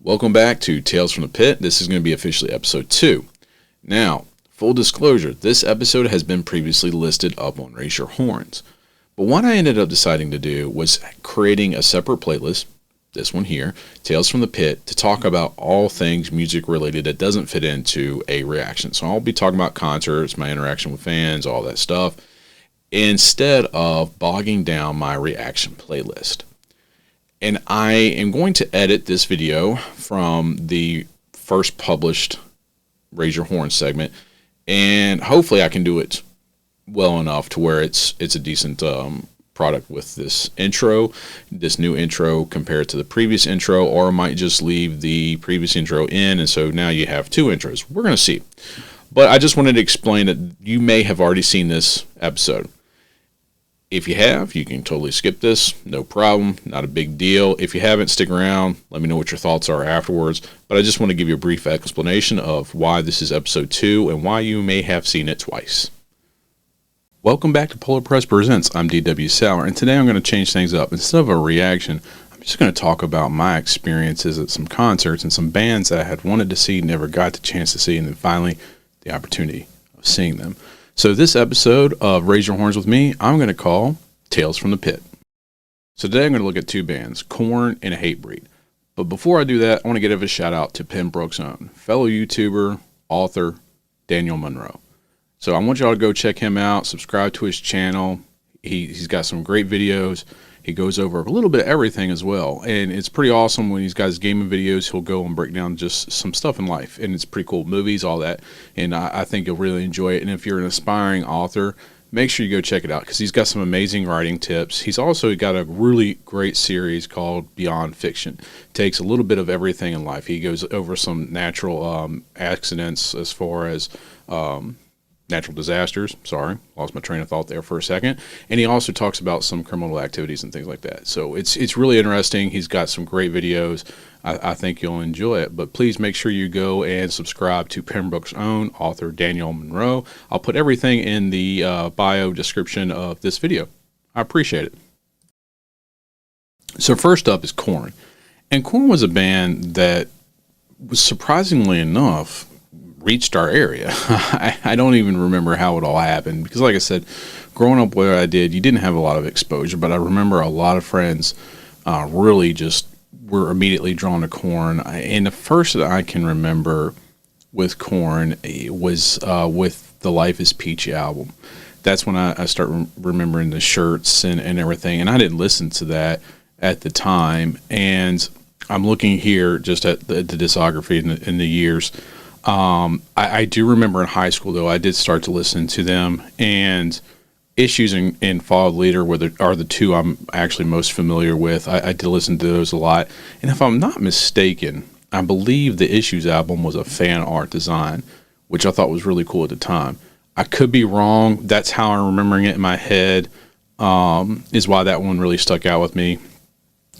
Welcome back to Tales from the Pit. This is going to be officially episode 2. Now, full disclosure, this episode has been previously listed up on Raise Your Horns. But what I ended up deciding to do was creating a separate playlist, this one here, Tales from the Pit, to talk about all things music related that doesn't fit into a reaction. So I'll be talking about concerts, my interaction with fans, all that stuff, instead of bogging down my reaction playlist. And I am going to edit this video from the first published Raise Your Horn segment, and hopefully I can do it well enough to where it's a decent product with this new intro compared to the previous intro, or I might just leave the previous intro in, and so now you have 2 intros. We're going to see. But I just wanted to explain that you may have already seen this episode. If you have, you can totally skip this, no problem, not a big deal. If you haven't, stick around, let me know what your thoughts are afterwards. But I just want to give you a brief explanation of why this is episode 2 and why you may have seen it twice. Welcome back to Polar Press Presents. I'm DW Sauer, and today I'm going to change things up. Instead of a reaction, I'm just going to talk about my experiences at some concerts and some bands that I had wanted to see, never got the chance to see, and then finally the opportunity of seeing them. So this episode of Raise Your Horns with me, I'm going to call Tales from the Pit. So today I'm going to look at 2 bands, Korn and Hatebreed. But before I do that, I want to give a shout out to Penbrook's own fellow YouTuber, author, Daniel Munro. So I want y'all to go check him out, subscribe to his channel. He's got some great videos. He goes over a little bit of everything as well. And it's pretty awesome when he's got his gaming videos. He'll go and break down just some stuff in life. And it's pretty cool. Movies, all that. And I think you'll really enjoy it. And if you're an aspiring author, make sure you go check it out because he's got some amazing writing tips. He's also got a really great series called Beyond Fiction. Takes a little bit of everything in life. He goes over some natural accidents as far as natural disasters. Sorry, lost my train of thought there for a second. And he also talks about some criminal activities and things like that. So it's really interesting. He's got some great videos. I think you'll enjoy it. But please make sure you go and subscribe to Penbrook's own author, Daniel Munro. I'll put everything in the bio description of this video. I appreciate it. So first up is Korn. And Korn was a band that was surprisingly enough reached our area. I don't even remember how it all happened because, like I said, growing up where I did, you didn't have a lot of exposure, but I remember a lot of friends really just were immediately drawn to Korn. And the first that I can remember with Korn was with the Life is Peachy album. That's when I start remembering the shirts and everything, and I didn't listen to that at the time. And I'm looking here just at the discography in the years. I do remember in high school, though, I did start to listen to them, and Issues and Fall Leader are the 2 I'm actually most familiar with. I did listen to those a lot, and if I'm not mistaken, I believe the Issues album was a fan art design, which I thought was really cool at the time. I could be wrong. That's how I'm remembering it in my head, is why that one really stuck out with me.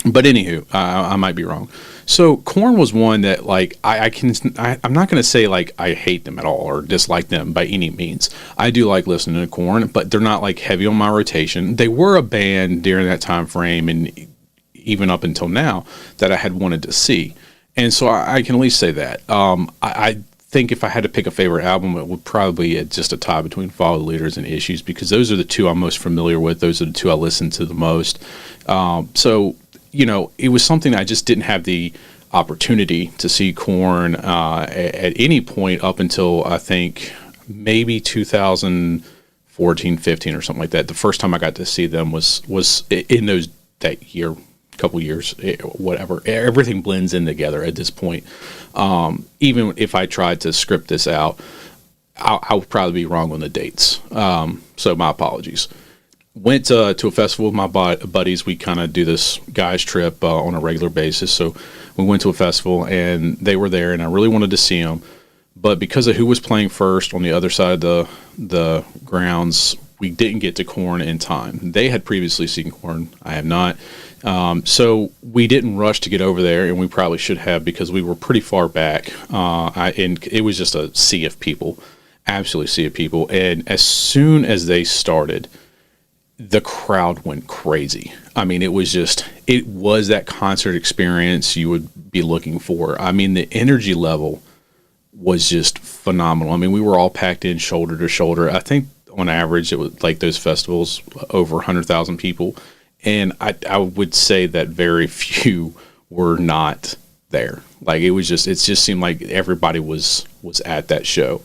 But anywho, I might be wrong. So Korn was one that, like, I'm not going to say like I hate them at all or dislike them by any means. I do like listening to Korn, but they're not like heavy on my rotation. They were a band during that time frame and even up until now that I had wanted to see, and so I can at least say that. I think if I had to pick a favorite album, it would probably be just a tie between Follow the Leaders and Issues because those are the 2 I'm most familiar with. Those are the 2 I listen to the most. So you know, it was something I just didn't have the opportunity to see Korn at any point up until I think maybe 2014, 15 or something like that. The first time I got to see them was in that year, couple years, whatever. Everything blends in together at this point. Even if I tried to script this out, I would probably be wrong on the dates. So my apologies. Went to a festival with my buddies. We kind of do this guys trip on a regular basis. So we went to a festival and they were there and I really wanted to see them. But because of who was playing first on the other side of the grounds, we didn't get to Korn in time. They had previously seen Korn. I have not. So we didn't rush to get over there, and we probably should have because we were pretty far back. And it was just a sea of people, absolutely sea of people. And as soon as they started, the crowd went crazy. I mean, it was just it was that concert experience you would be looking for. I mean, the energy level was just phenomenal. I mean, we were all packed in shoulder to shoulder. I think on average, it was like those festivals, over 100,000 people. And I would say that very few were not there. Like it just seemed like everybody was at that show.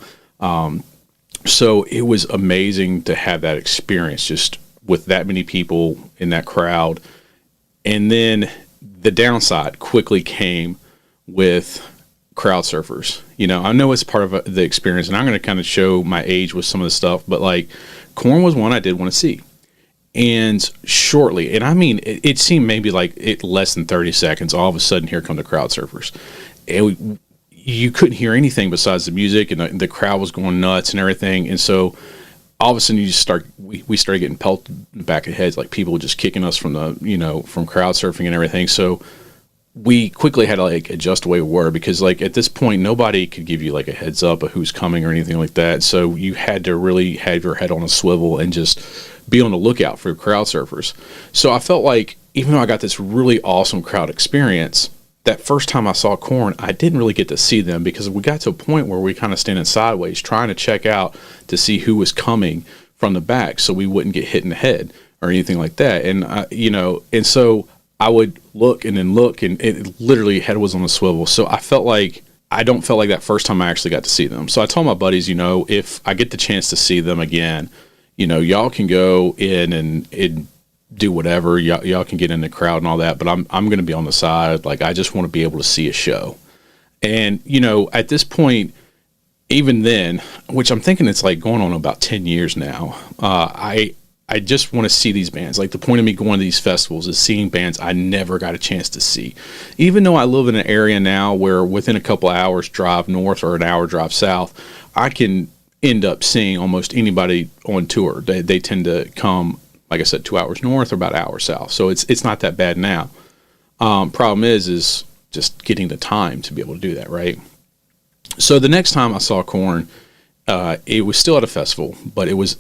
So it was amazing to have that experience just with that many people in that crowd. And then the downside quickly came with crowd surfers. You know, I know it's part of the experience, and I'm going to kind of show my age with some of the stuff, but like Korn was one I did want to see. And shortly, and I mean, it seemed maybe like less than 30 seconds, all of a sudden, here come the crowd surfers. And you couldn't hear anything besides the music, and the crowd was going nuts and everything. And so all of a sudden, we started getting pelted in the back of the heads, like people just kicking us from from crowd surfing and everything. So we quickly had to like adjust the way we were, because like at this point, nobody could give you like a heads up of who's coming or anything like that. So you had to really have your head on a swivel and just be on the lookout for crowd surfers. So I felt like, even though I got this really awesome crowd experience, that first time I saw Korn, I didn't really get to see them, because we got to a point where we kind of standing sideways trying to check out to see who was coming from the back, so we wouldn't get hit in the head or anything like that. And and so I would look and then look, and it literally head was on a swivel. So I don't feel like that first time I actually got to see them. So I told my buddies, if I get the chance to see them again, y'all can go in and do whatever. Y'all can get in the crowd and all that, but I'm going to be on the side. Like, I just want to be able to see a show. And, at this point, even then, which I'm thinking it's like going on about 10 years now, I just want to see these bands. Like, the point of me going to these festivals is seeing bands I never got a chance to see. Even though I live in an area now where within a couple hours drive north or an hour drive south, I can end up seeing almost anybody on tour. They tend to come, like I said, 2 hours north or about an hour south. So it's not that bad now. Problem is just getting the time to be able to do that, right? So the next time I saw Korn, it was still at a festival, but it was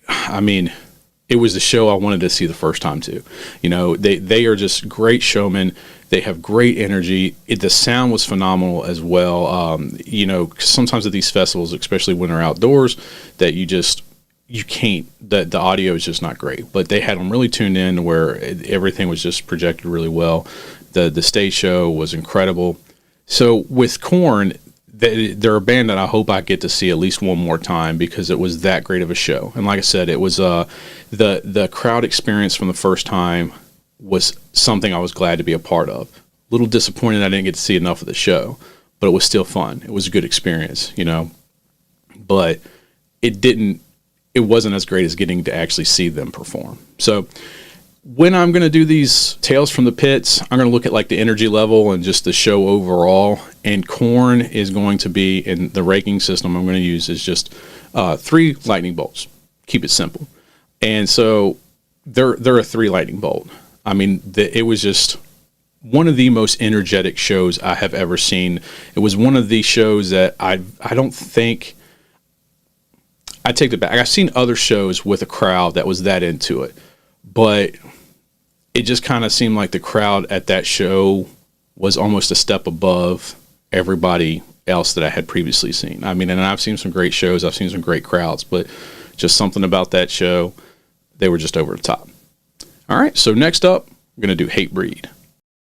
the show I wanted to see the first time too. They are just great showmen. They have great energy. The sound was phenomenal as well. Sometimes at these festivals, especially when they're outdoors, that you can't, the audio is just not great. But they had them really tuned in to where everything was just projected really well. The stage show was incredible. So with Korn, they're a band that I hope I get to see at least one more time, because it was that great of a show. And like I said, it was the crowd experience from the first time was something I was glad to be a part of. A little disappointed I didn't get to see enough of the show, but it was still fun. It was a good experience, but it wasn't as great as getting to actually see them perform. So when I'm going to do these Tales from the Pits, I'm going to look at like the energy level and just the show overall. And Korn is going to be, in the ranking system I'm going to use is just 3 lightning bolts. Keep it simple. And so they're a 3 lightning bolt. I mean, it was just one of the most energetic shows I have ever seen. It was one of the shows that I don't think, I take it back. I've seen other shows with a crowd that was that into it, but it just kind of seemed like the crowd at that show was almost a step above everybody else that I had previously seen. I mean, and I've seen some great shows, I've seen some great crowds, but just something about that show, they were just over the top. All right, so next up, we're going to do Hatebreed.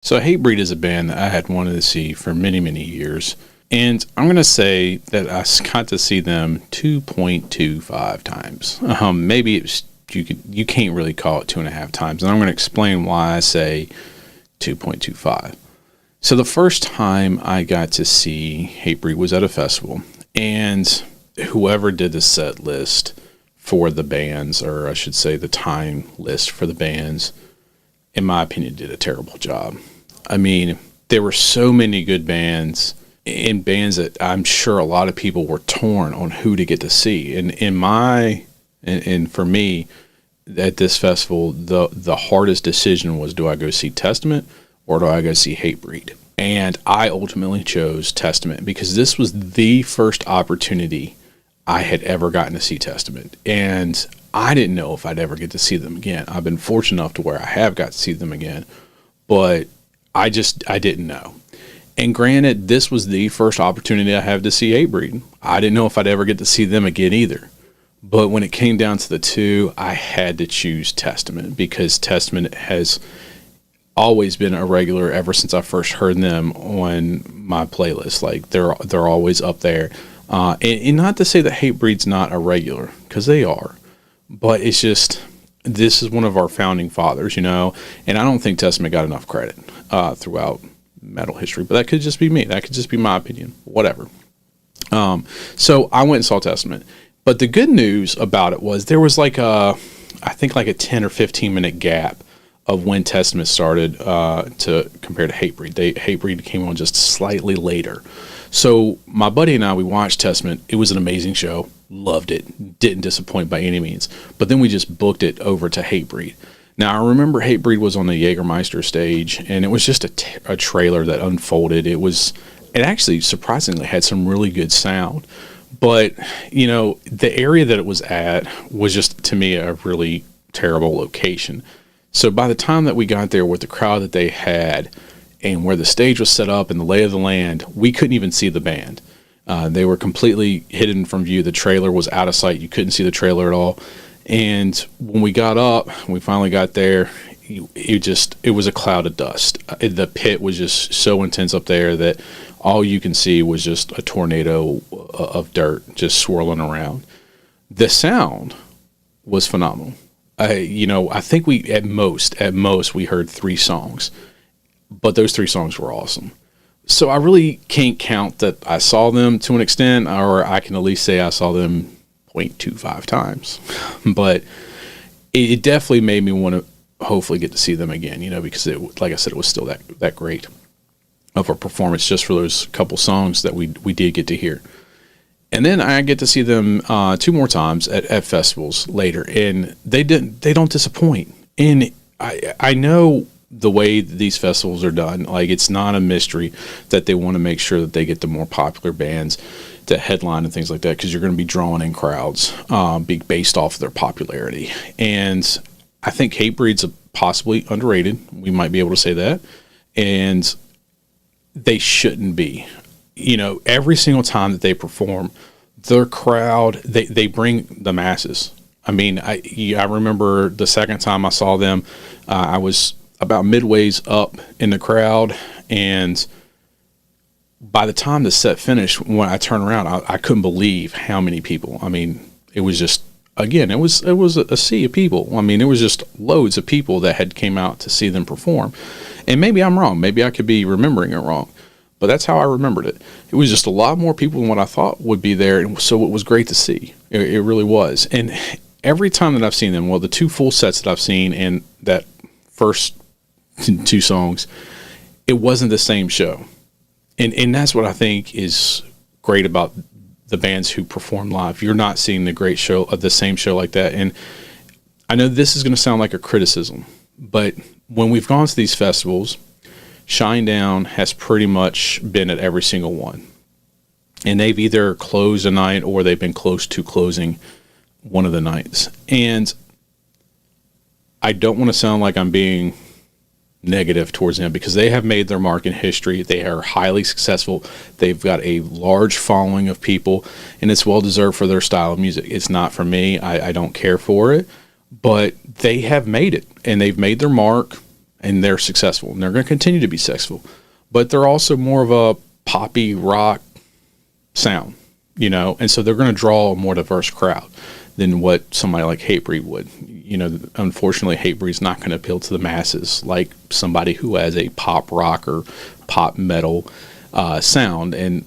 So Hatebreed is a band that I had wanted to see for many, many years. And I'm going to say that I got to see them 2.25 times. Maybe it's, you can't really call it 2.5 times. And I'm going to explain why I say 2.25. So the first time I got to see Hatebreed was at a festival. And whoever did the set list for the bands, or I should say the time list for the bands, in my opinion, did a terrible job. I mean, there were so many good bands, and bands that I'm sure a lot of people were torn on who to get to see. And for me, at this festival, the hardest decision was, do I go see Testament or do I go see Hatebreed? And I ultimately chose Testament, because this was the first opportunity I had ever gotten to see Testament. And I didn't know if I'd ever get to see them again. I've been fortunate enough to where I have got to see them again. but I didn't know. And granted, this was the first opportunity I have to see Hatebreed. I didn't know if I'd ever get to see them again either. But when it came down to the two, I had to choose Testament, because Testament has always been a regular ever since I first heard them on my playlist. Like they're always up there. And not to say that Hatebreed's not a regular, because they are. But it's just, this is one of our founding fathers, and I don't think Testament got enough credit throughout metal history. But that could just be me. That could just be my opinion. Whatever. So I went and saw Testament. But the good news about it was there was I think a 10 or 15 minute gap of when Testament started to compare to Hatebreed. Hatebreed came on just slightly later. So my buddy and I, we watched Testament. It was an amazing show. Loved it. Didn't disappoint by any means. But then we just booked it over to Hatebreed. Now, I remember Hatebreed was on the Jägermeister stage, and it was just a trailer that unfolded. It actually surprisingly had some really good sound. But, the area that it was at was just, to me, a really terrible location. So by the time that we got there with the crowd that they had and where the stage was set up and the lay of the land, we couldn't even see the band. They were completely hidden from view. The trailer was out of sight. You couldn't see the trailer at all. And when we got up, we finally got there, it was a cloud of dust. The pit was just so intense up there that all you can see was just a tornado of dirt just swirling around. The sound was phenomenal. I think we at most we heard 3 songs, but those 3 songs were awesome. So I really can't count that I saw them to an extent, or I can at least say I saw them 0.25 times. But it definitely made me want to hopefully get to see them again, because like I said, it was still that great of a performance just for those couple songs that we did get to hear. And then I get to see them 2 more times at festivals later, and they don't disappoint. And I know the way these festivals are done. Like, it's not a mystery that they want to make sure that they get the more popular bands to headline and things like that, because you're going to be drawing in crowds based off of their popularity. And I think Hatebreed's possibly underrated. We might be able to say that. And they shouldn't be. Every single time that they perform, their crowd, they bring the masses. I mean, I remember the second time I saw them, I was about midways up in the crowd, and by the time the set finished, when I turned around, I couldn't believe how many people. I mean, it was just, again, it was a sea of people. I mean, it was just loads of people that had came out to see them perform. And maybe I'm wrong. Maybe I could be remembering it wrong. But that's how I remembered it. It was just a lot more people than what I thought would be there. And so it was great to see. It really was. And every time that I've seen them, well, the 2 full sets that I've seen and that first 2 songs, it wasn't the same show. And that's what I think is great about the bands who perform live. You're not seeing the same show like that. And I know this is going to sound like a criticism, but when we've gone to these festivals, Shinedown has pretty much been at every single one. And they've either closed a night or they've been close to closing one of the nights. And I don't want to sound like I'm being negative towards them, because they have made their mark in history. They are highly successful. They've got a large following of people, and it's well deserved for their style of music. It's not for me. I don't care for it, but they have made it, and they've made their mark, and they're successful, and they're going to continue to be successful. But they're also more of a poppy rock sound, and so they're going to draw a more diverse crowd than what somebody like Hatebreed would. Unfortunately, Hatebreed's not going to appeal to the masses like somebody who has a pop rock or pop metal sound. And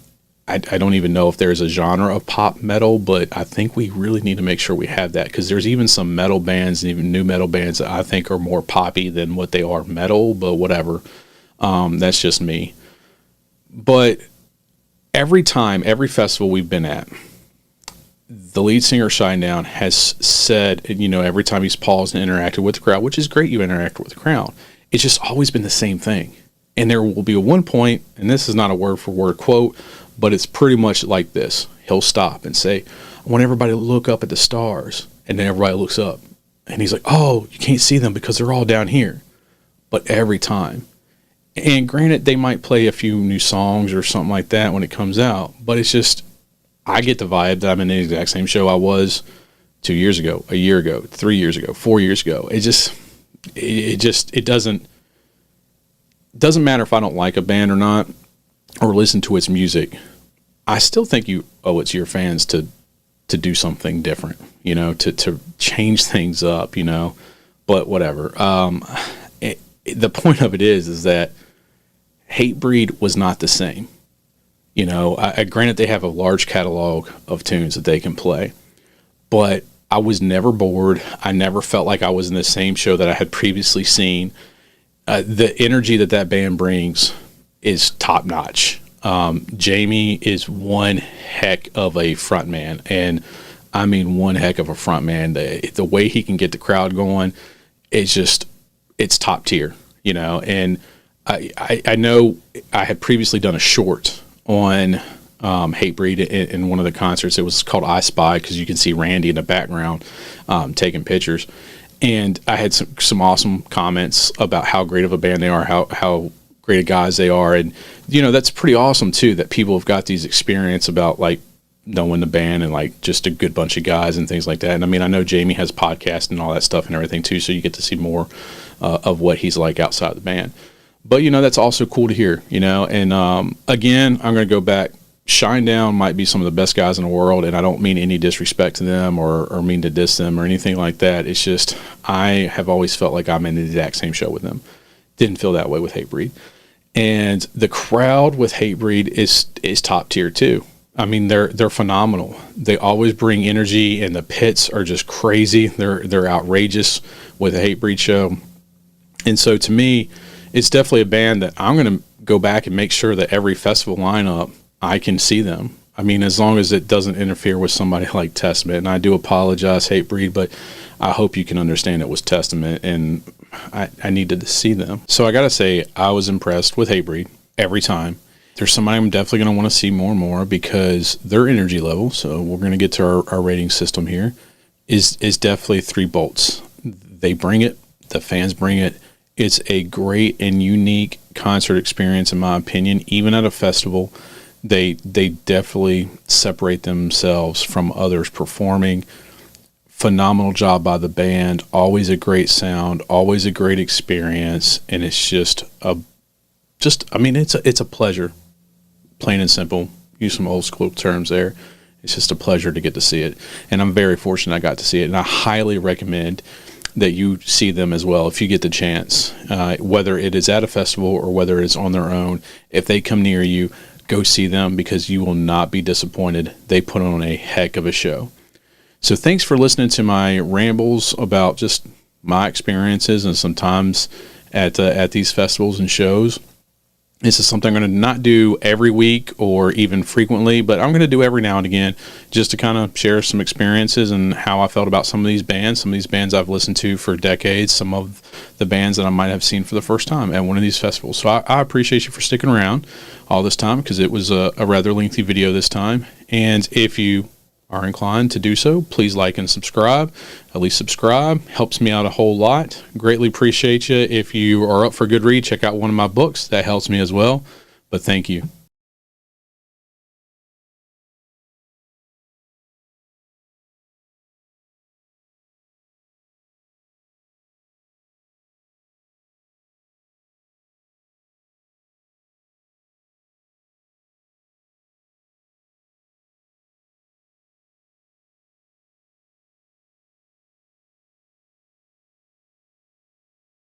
I don't even know if there's a genre of pop metal, but I think we really need to make sure we have that, because there's even some metal bands and even new metal bands that I think are more poppy than what they are metal, but whatever. That's just me. But every festival we've been at, the lead singer, Shinedown, has said, every time he's paused and interacted with the crowd, which is great, you interact with the crowd, it's just always been the same thing. And there will be a one point, and this is not a word-for-word quote, but it's pretty much like this. He'll stop and say, I want everybody to look up at the stars. And then everybody looks up. And he's like, oh, you can't see them because they're all down here. But every time, And granted, they might play a few new songs or something like that when it comes out, but it's just, I get the vibe that I'm in the exact same show I was 2 years ago, a year ago, 3 years ago, 4 years ago. It doesn't matter if I don't like a band or not, or listen to its music. I still think you owe it to your fans to do something different, to change things up, but whatever. The point of it is that Hatebreed was not the same. Granted, they have a large catalog of tunes that they can play, but I was never bored. I never felt like I was in the same show that I had previously seen. The energy that band brings is top notch. Jamie is one heck of a frontman, and I mean one heck of a frontman. The way he can get the crowd going, it's top tier, And I know I had previously done a short on Hatebreed in one of the concerts. It was called I Spy, because you can see Randy in the background taking pictures. And I had some awesome comments about how great of a band they are, how great of guys they are. And, that's pretty awesome, too, that people have got these experience about, like, knowing the band and, like, just a good bunch of guys and things like that. And, I mean, I know Jamie has podcasts and all that stuff and everything, too, so you get to see more of what he's like outside the band. But, that's also cool to hear, And, again, I'm going to go back. Shinedown might be some of the best guys in the world, and I don't mean any disrespect to them or mean to diss them or anything like that. It's just I have always felt like I'm in the exact same show with them. Didn't feel that way with Hatebreed. And the crowd with Hatebreed is top tier too. I mean, they're phenomenal. They always bring energy, and the pits are just crazy. They're outrageous with a Hatebreed show. And so to me, it's definitely a band that I'm going to go back and make sure that every festival lineup I can see them. I mean, as long as it doesn't interfere with somebody like Testament. And I do apologize, Hatebreed, but I hope you can understand it was Testament, and I needed to see them. So I got to say, I was impressed with Hatebreed every time. There's somebody I'm definitely going to want to see more and more, because their energy level, so we're going to get to our rating system here, is definitely 3 bolts. They bring it. The fans bring it. It's a great and unique concert experience, in my opinion. Even at a festival, they definitely separate themselves from others performing. Phenomenal job by the band. Always a great sound. Always a great experience. And it's it's a pleasure. Plain and simple. Use some old school terms there. It's just a pleasure to get to see it. And I'm very fortunate I got to see it. And I highly recommend that you see them as well if you get the chance. Whether it is at a festival or whether it's on their own. If they come near you, go see them, because you will not be disappointed. They put on a heck of a show. So thanks for listening to my rambles about just my experiences and sometimes at these festivals and shows. This is something I'm going to not do every week or even frequently, but I'm going to do every now and again, just to kind of share some experiences and how I felt about some of these bands I've listened to for decades, some of the bands that I might have seen for the first time at one of these festivals. So I appreciate you for sticking around all this time, because it was a rather lengthy video this time. And if you are inclined to do so, please like and subscribe. At least subscribe. Helps me out a whole lot. Greatly appreciate you. If you are up for a good read, check out one of my books. That helps me as well. But thank you.